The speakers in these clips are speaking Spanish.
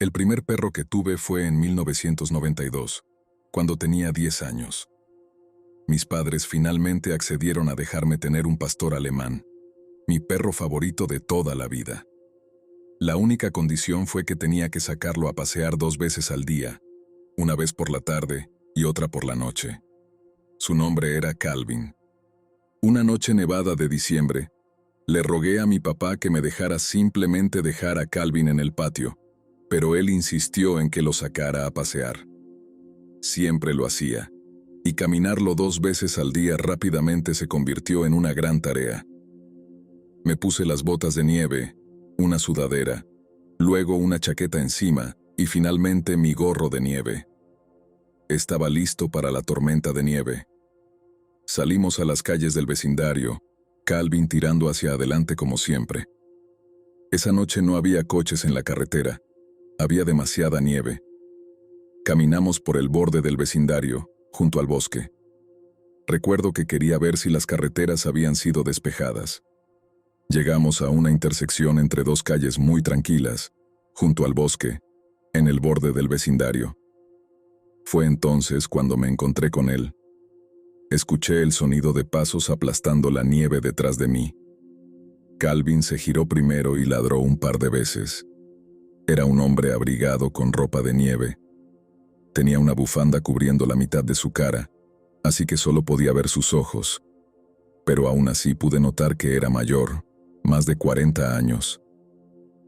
El primer perro que tuve fue en 1992, cuando tenía 10 años. Mis padres finalmente accedieron a dejarme tener un pastor alemán, mi perro favorito de toda la vida. La única condición fue que tenía que sacarlo a pasear 2 veces al día, una vez por la tarde y otra por la noche. Su nombre era Calvin. Una noche nevada de diciembre, le rogué a mi papá que me dejara simplemente dejar a Calvin en el patio, pero él insistió en que lo sacara a pasear. Siempre lo hacía, y caminarlo 2 veces al día rápidamente se convirtió en una gran tarea. Me puse las botas de nieve, una sudadera, luego una chaqueta encima y finalmente mi gorro de nieve. Estaba listo para la tormenta de nieve. Salimos a las calles del vecindario, Calvin tirando hacia adelante como siempre. Esa noche no había coches en la carretera, había demasiada nieve. Caminamos por el borde del vecindario, junto al bosque. Recuerdo que quería ver si las carreteras habían sido despejadas. Llegamos a una intersección entre 2 calles muy tranquilas, junto al bosque, en el borde del vecindario. Fue entonces cuando me encontré con él. Escuché el sonido de pasos aplastando la nieve detrás de mí. Calvin se giró primero y ladró un par de veces. Era un hombre abrigado con ropa de nieve. Tenía una bufanda cubriendo la mitad de su cara, así que solo podía ver sus ojos. Pero aún así pude notar que era mayor, más de 40 años.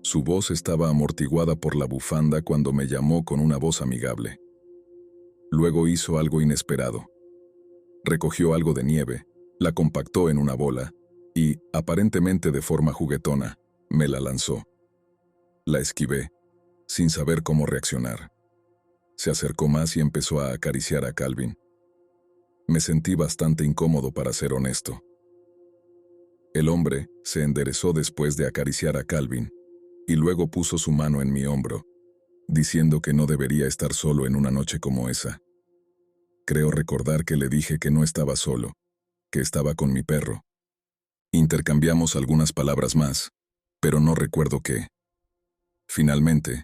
Su voz estaba amortiguada por la bufanda cuando me llamó con una voz amigable. Luego hizo algo inesperado. Recogió algo de nieve, la compactó en una bola y, aparentemente de forma juguetona, me la lanzó. La esquivé, sin saber cómo reaccionar. Se acercó más y empezó a acariciar a Calvin. Me sentí bastante incómodo, para ser honesto. El hombre se enderezó después de acariciar a Calvin y luego puso su mano en mi hombro, diciendo que no debería estar solo en una noche como esa. Creo recordar que le dije que no estaba solo, que estaba con mi perro. Intercambiamos algunas palabras más, pero no recuerdo qué. Finalmente,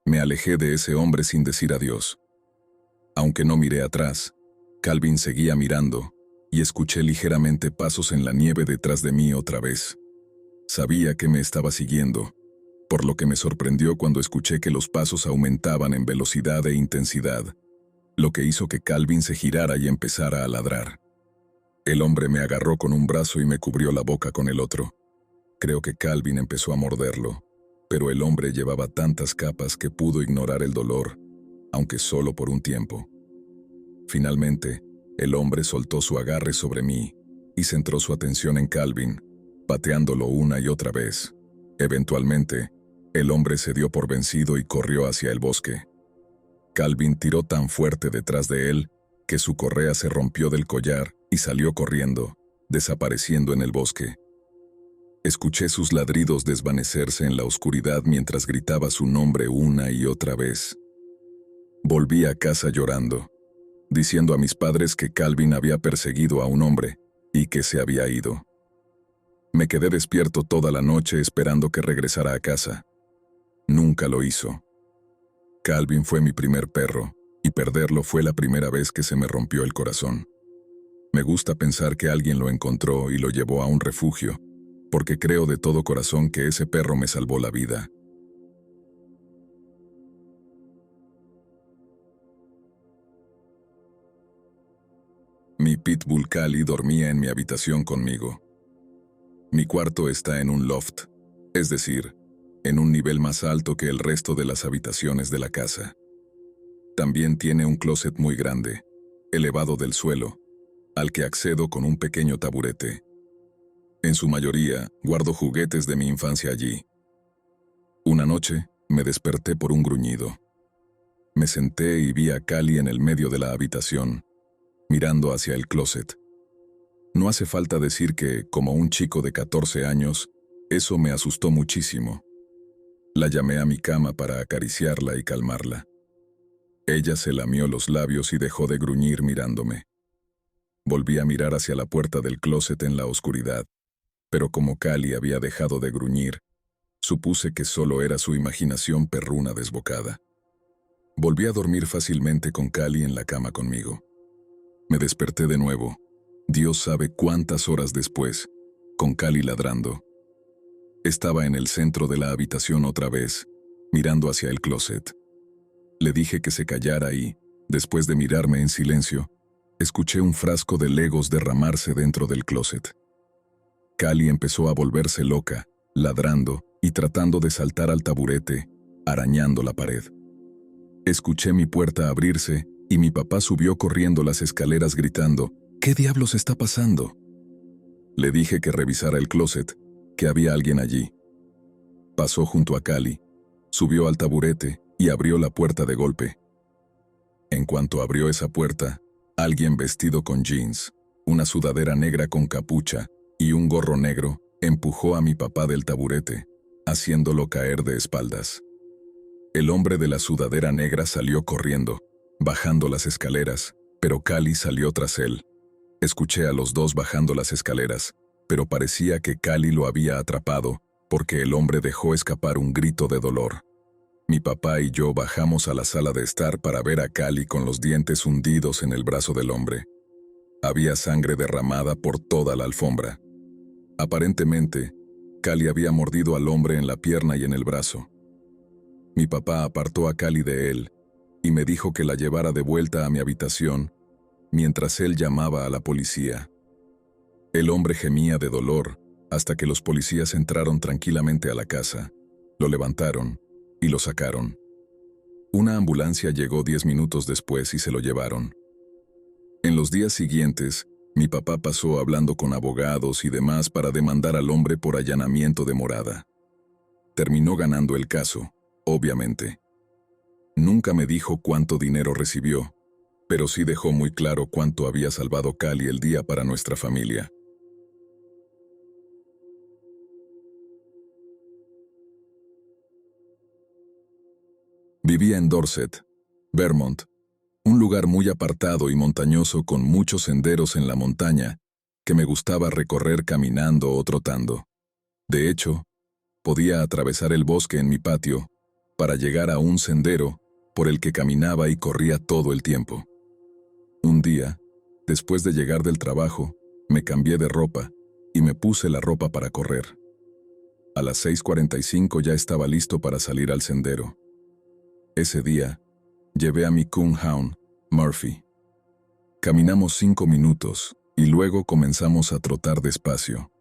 me alejé de ese hombre sin decir adiós. Aunque no miré atrás, Calvin seguía mirando y escuché ligeramente pasos en la nieve detrás de mí otra vez. Sabía que me estaba siguiendo, por lo que me sorprendió cuando escuché que los pasos aumentaban en velocidad e intensidad, lo que hizo que Calvin se girara y empezara a ladrar. El hombre me agarró con un brazo y me cubrió la boca con el otro. Creo que Calvin empezó a morderlo, pero el hombre llevaba tantas capas que pudo ignorar el dolor, aunque solo por un tiempo. Finalmente, el hombre soltó su agarre sobre mí y centró su atención en Calvin, pateándolo una y otra vez. Eventualmente, el hombre se dio por vencido y corrió hacia el bosque. Calvin tiró tan fuerte detrás de él que su correa se rompió del collar y salió corriendo, desapareciendo en el bosque. Escuché sus ladridos desvanecerse en la oscuridad mientras gritaba su nombre una y otra vez. Volví a casa llorando, diciendo a mis padres que Calvin había perseguido a un hombre y que se había ido. Me quedé despierto toda la noche esperando que regresara a casa. Nunca lo hizo. Calvin fue mi primer perro, y perderlo fue la primera vez que se me rompió el corazón. Me gusta pensar que alguien lo encontró y lo llevó a un refugio, porque creo de todo corazón que ese perro me salvó la vida. Mi pitbull Cali dormía en mi habitación conmigo. Mi cuarto está en un loft, es decir, en un nivel más alto que el resto de las habitaciones de la casa. También tiene un closet muy grande, elevado del suelo, al que accedo con un pequeño taburete. En su mayoría, guardo juguetes de mi infancia allí. Una noche, me desperté por un gruñido. Me senté y vi a Cali en el medio de la habitación, mirando hacia el closet. No hace falta decir que, como un chico de 14 años, eso me asustó muchísimo. La llamé a mi cama para acariciarla y calmarla. Ella se lamió los labios y dejó de gruñir mirándome. Volví a mirar hacia la puerta del closet en la oscuridad, pero como Cali había dejado de gruñir, Supuse que solo era su imaginación perruna desbocada. Volví a dormir fácilmente con Cali en la cama conmigo. Me desperté de nuevo, Dios sabe cuántas horas después, con Cali ladrando. Estaba en el centro de la habitación otra vez, mirando hacia el closet. Le dije que se callara y, después de mirarme en silencio, escuché un frasco de Legos derramarse dentro del closet. Cali empezó a volverse loca, ladrando y tratando de saltar al taburete, arañando la pared. Escuché mi puerta abrirse y mi papá subió corriendo las escaleras gritando, ¿qué diablos está pasando? Le dije que revisara el closet, que había alguien allí. Pasó junto a Cali, subió al taburete y abrió la puerta de golpe. En cuanto abrió esa puerta, alguien vestido con jeans, una sudadera negra con capucha y un gorro negro empujó a mi papá del taburete, haciéndolo caer de espaldas. El hombre de la sudadera negra salió corriendo, bajando las escaleras, pero Cali salió tras él. Escuché a los dos bajando las escaleras, pero parecía que Cali lo había atrapado, porque el hombre dejó escapar un grito de dolor. Mi papá y yo bajamos a la sala de estar para ver a Cali con los dientes hundidos en el brazo del hombre. Había sangre derramada por toda la alfombra. Aparentemente, Cali había mordido al hombre en la pierna y en el brazo. Mi papá apartó a Cali de él y me dijo que la llevara de vuelta a mi habitación mientras él llamaba a la policía. El hombre gemía de dolor hasta que los policías entraron tranquilamente a la casa, lo levantaron y lo sacaron. Una ambulancia llegó 10 minutos después y se lo llevaron. En los días siguientes, mi papá pasó hablando con abogados y demás para demandar al hombre por allanamiento de morada. Terminó ganando el caso, obviamente. Nunca me dijo cuánto dinero recibió, pero sí dejó muy claro cuánto había salvado Cali el día para nuestra familia. Vivía en Dorset, Vermont, un lugar muy apartado y montañoso con muchos senderos en la montaña que me gustaba recorrer caminando o trotando. De hecho, podía atravesar el bosque en mi patio para llegar a un sendero por el que caminaba y corría todo el tiempo. Un día, después de llegar del trabajo, me cambié de ropa y me puse la ropa para correr. A las 6:45 ya estaba listo para salir al sendero. Ese día, llevé a mi coonhound, Murphy. Caminamos 5 minutos y luego comenzamos a trotar despacio.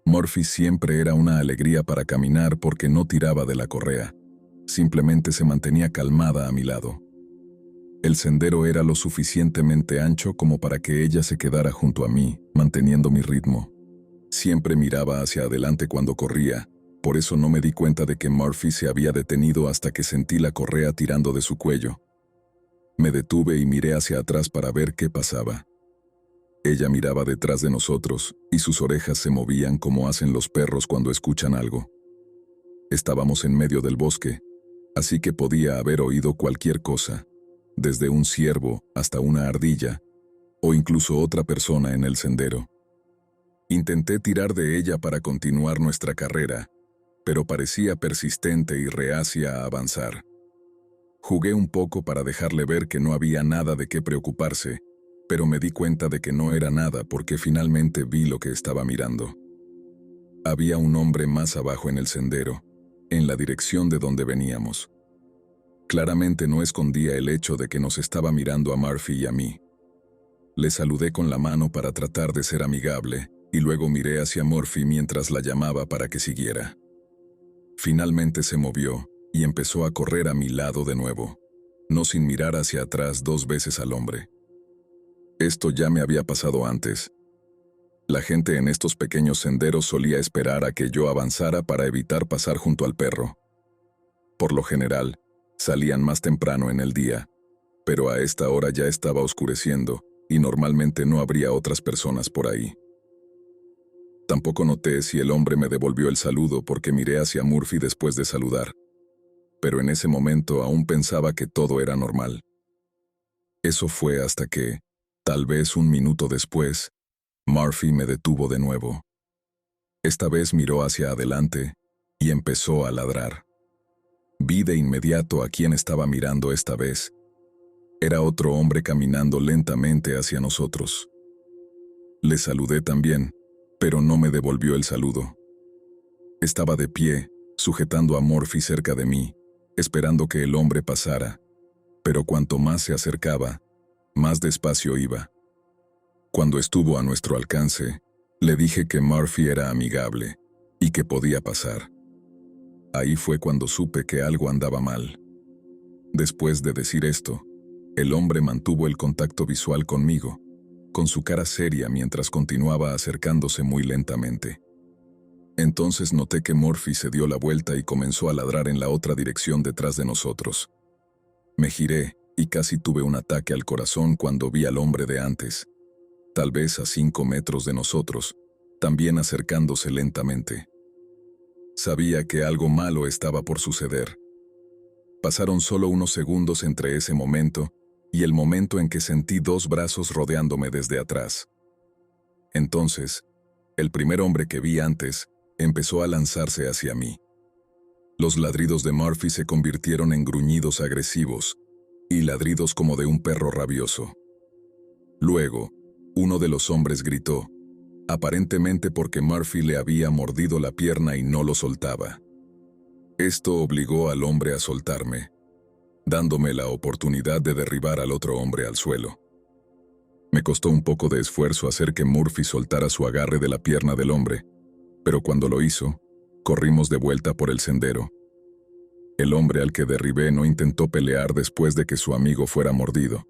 Murphy siempre era una alegría para caminar porque no tiraba de la correa, simplemente se mantenía calmada a mi lado. El sendero era lo suficientemente ancho como para que ella se quedara junto a mí, manteniendo mi ritmo. Siempre miraba hacia adelante cuando corría, por eso no me di cuenta de que Murphy se había detenido hasta que sentí la correa tirando de su cuello. Me detuve y miré hacia atrás para ver qué pasaba. Ella miraba detrás de nosotros y sus orejas se movían como hacen los perros cuando escuchan algo. Estábamos en medio del bosque, así que podía haber oído cualquier cosa, desde un ciervo hasta una ardilla, o incluso otra persona en el sendero. Intenté tirar de ella para continuar nuestra carrera, pero parecía persistente y reacia a avanzar. Jugué un poco para dejarle ver que no había nada de qué preocuparse, pero me di cuenta de que no era nada porque finalmente vi lo que estaba mirando. Había un hombre más abajo en el sendero, en la dirección de donde veníamos. Claramente no escondía el hecho de que nos estaba mirando a Murphy y a mí. Le saludé con la mano para tratar de ser amigable, y luego miré hacia Murphy mientras la llamaba para que siguiera. Finalmente se movió y empezó a correr a mi lado de nuevo, no sin mirar hacia atrás 2 veces al hombre. Esto ya me había pasado antes. La gente en estos pequeños senderos solía esperar a que yo avanzara para evitar pasar junto al perro. Por lo general, salían más temprano en el día, pero a esta hora ya estaba oscureciendo y normalmente no habría otras personas por ahí. Tampoco noté si el hombre me devolvió el saludo porque miré hacia Murphy después de saludar, pero en ese momento aún pensaba que todo era normal. Eso fue hasta que, tal vez 1 minuto después, Murphy me detuvo de nuevo. Esta vez miró hacia adelante y empezó a ladrar. Vi de inmediato a quién estaba mirando esta vez. Era otro hombre caminando lentamente hacia nosotros. Le saludé también, pero no me devolvió el saludo. Estaba de pie, sujetando a Murphy cerca de mí, esperando que el hombre pasara, pero cuanto más se acercaba, más despacio iba. Cuando estuvo a nuestro alcance, le dije que Murphy era amigable y que podía pasar. Ahí fue cuando supe que algo andaba mal. Después de decir esto, el hombre mantuvo el contacto visual conmigo, con su cara seria mientras continuaba acercándose muy lentamente. Entonces noté que Murphy se dio la vuelta y comenzó a ladrar en la otra dirección detrás de nosotros. Me giré y casi tuve un ataque al corazón cuando vi al hombre de antes, tal vez a 5 metros de nosotros, también acercándose lentamente. Sabía que algo malo estaba por suceder. Pasaron solo unos segundos entre ese momento y el momento en que sentí 2 brazos rodeándome desde atrás. Entonces, el primer hombre que vi antes empezó a lanzarse hacia mí. Los ladridos de Murphy se convirtieron en gruñidos agresivos y ladridos como de un perro rabioso. Luego, uno de los hombres gritó, aparentemente porque Murphy le había mordido la pierna y no lo soltaba. Esto obligó al hombre a soltarme, dándome la oportunidad de derribar al otro hombre al suelo. Me costó un poco de esfuerzo hacer que Murphy soltara su agarre de la pierna del hombre, pero cuando lo hizo, corrimos de vuelta por el sendero. El hombre al que derribé no intentó pelear después de que su amigo fuera mordido.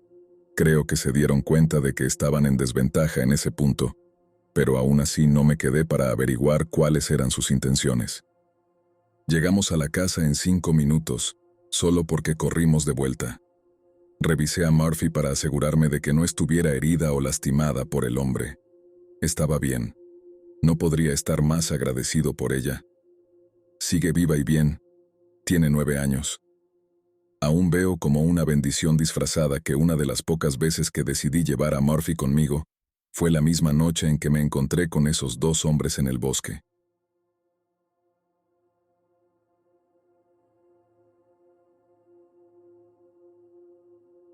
Creo que se dieron cuenta de que estaban en desventaja en ese punto, pero aún así no me quedé para averiguar cuáles eran sus intenciones. Llegamos a la casa en 5 minutos, solo porque corrimos de vuelta. Revisé a Murphy para asegurarme de que no estuviera herida o lastimada por el hombre. Estaba bien. No podría estar más agradecido por ella. Sigue viva y bien. Tiene 9 años. Aún veo como una bendición disfrazada que una de las pocas veces que decidí llevar a Murphy conmigo fue la misma noche en que me encontré con esos 2 hombres en el bosque.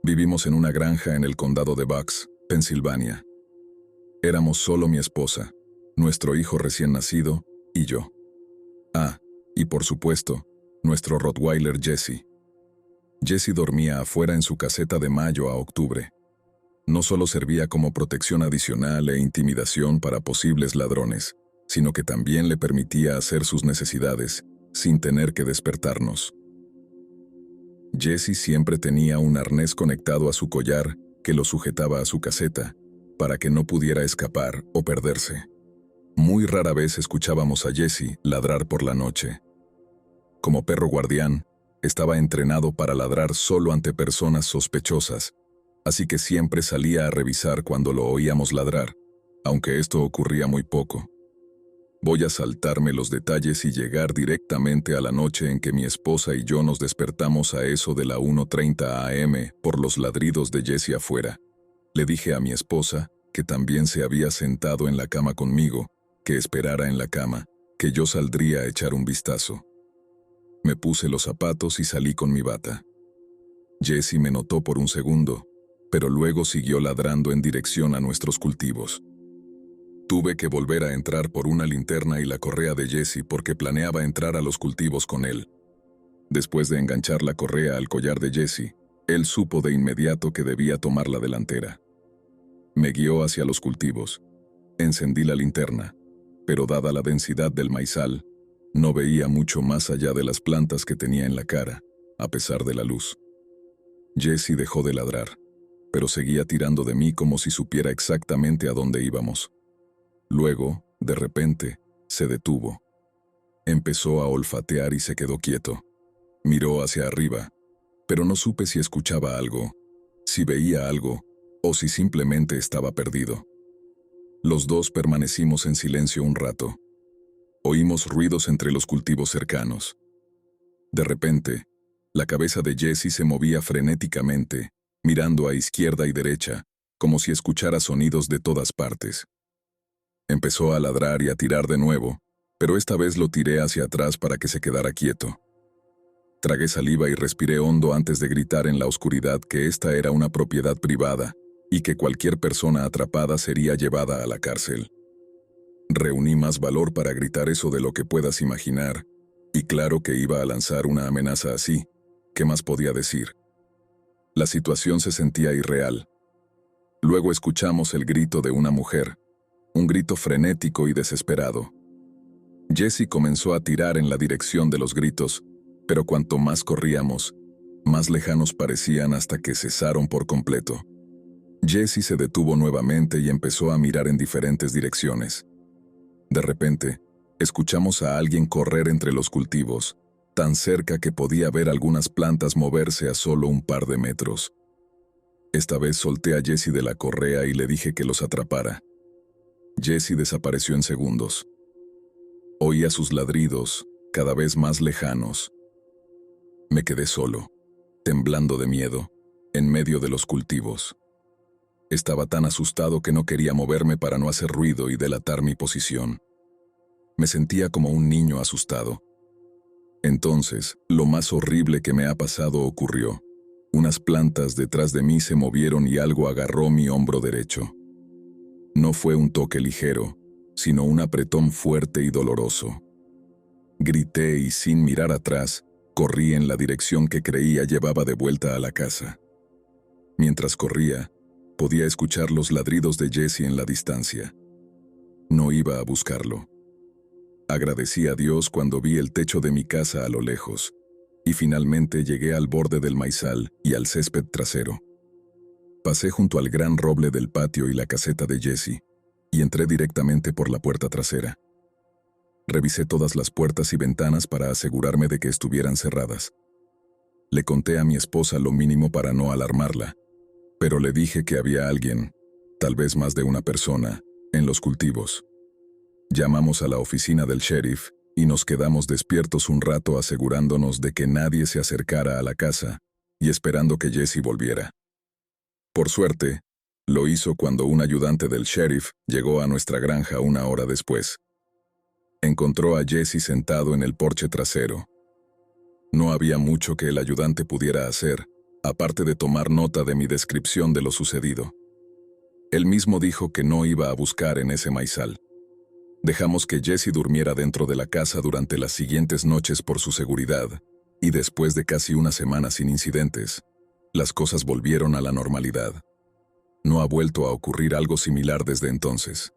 Vivimos en una granja en el condado de Bucks, Pensilvania. Éramos solo mi esposa, nuestro hijo recién nacido y yo. Y por supuesto, nuestro Rottweiler Jessie. Jessie dormía afuera en su caseta de mayo a octubre. No solo servía como protección adicional e intimidación para posibles ladrones, sino que también le permitía hacer sus necesidades sin tener que despertarnos. Jessie siempre tenía un arnés conectado a su collar que lo sujetaba a su caseta, para que no pudiera escapar o perderse. Muy rara vez escuchábamos a Jessie ladrar por la noche. Como perro guardián, estaba entrenado para ladrar solo ante personas sospechosas, así que siempre salía a revisar cuando lo oíamos ladrar, aunque esto ocurría muy poco. Voy a saltarme los detalles y llegar directamente a la noche en que mi esposa y yo nos despertamos a eso de la 1:30 a.m. por los ladridos de Jessie afuera. Le dije a mi esposa, que también se había sentado en la cama conmigo, que esperara en la cama, que yo saldría a echar un vistazo. Me puse los zapatos y salí con mi bata. Jessie me notó por un segundo, pero luego siguió ladrando en dirección a nuestros cultivos. Tuve que volver a entrar por una linterna y la correa de Jessie porque planeaba entrar a los cultivos con él. Después de enganchar la correa al collar de Jessie, él supo de inmediato que debía tomar la delantera. Me guió hacia los cultivos. Encendí la linterna, pero dada la densidad del maizal, no veía mucho más allá de las plantas que tenía en la cara, a pesar de la luz. Jessie dejó de ladrar, pero seguía tirando de mí como si supiera exactamente a dónde íbamos. Luego, de repente, se detuvo. Empezó a olfatear y se quedó quieto. Miró hacia arriba, pero no supe si escuchaba algo, si veía algo, o si simplemente estaba perdido. Los dos permanecimos en silencio un rato. Oímos ruidos entre los cultivos cercanos. De repente, la cabeza de Jessie se movía frenéticamente, mirando a izquierda y derecha, como si escuchara sonidos de todas partes. Empezó a ladrar y a tirar de nuevo, pero esta vez lo tiré hacia atrás para que se quedara quieto. Tragué saliva y respiré hondo antes de gritar en la oscuridad que esta era una propiedad privada y que cualquier persona atrapada sería llevada a la cárcel. Reuní más valor para gritar eso de lo que puedas imaginar, y claro que iba a lanzar una amenaza así. ¿Qué más podía decir? La situación se sentía irreal. Luego escuchamos el grito de una mujer, un grito frenético y desesperado. Jessie comenzó a tirar en la dirección de los gritos, pero cuanto más corríamos, más lejanos parecían hasta que cesaron por completo. Jessie se detuvo nuevamente y empezó a mirar en diferentes direcciones. De repente, escuchamos a alguien correr entre los cultivos, tan cerca que podía ver algunas plantas moverse a solo un par de metros. Esta vez solté a Jessie de la correa y le dije que los atrapara. Jessie desapareció en segundos. Oía sus ladridos, cada vez más lejanos. Me quedé solo, temblando de miedo, en medio de los cultivos. Estaba tan asustado que no quería moverme para no hacer ruido y delatar mi posición. Me sentía como un niño asustado. Entonces, lo más horrible que me ha pasado ocurrió. Unas plantas detrás de mí se movieron y algo agarró mi hombro derecho. No fue un toque ligero, sino un apretón fuerte y doloroso. Grité y sin mirar atrás, corrí en la dirección que creía llevaba de vuelta a la casa. Mientras corría, podía escuchar los ladridos de Jessie en la distancia. No iba a buscarlo. Agradecí a Dios cuando vi el techo de mi casa a lo lejos, y finalmente llegué al borde del maizal y al césped trasero. Pasé junto al gran roble del patio y la caseta de Jessie, y entré directamente por la puerta trasera. Revisé todas las puertas y ventanas para asegurarme de que estuvieran cerradas. Le conté a mi esposa lo mínimo para no alarmarla, pero le dije que había alguien, tal vez más de una persona, en los cultivos. Llamamos a la oficina del sheriff y nos quedamos despiertos un rato asegurándonos de que nadie se acercara a la casa y esperando que Jessie volviera. Por suerte, lo hizo cuando un ayudante del sheriff llegó a nuestra granja una hora después. Encontró a Jessie sentado en el porche trasero. No había mucho que el ayudante pudiera hacer, aparte de tomar nota de mi descripción de lo sucedido. Él mismo dijo que no iba a buscar en ese maizal. Dejamos que Jessie durmiera dentro de la casa durante las siguientes noches por su seguridad, y después de casi una semana sin incidentes, las cosas volvieron a la normalidad. No ha vuelto a ocurrir algo similar desde entonces.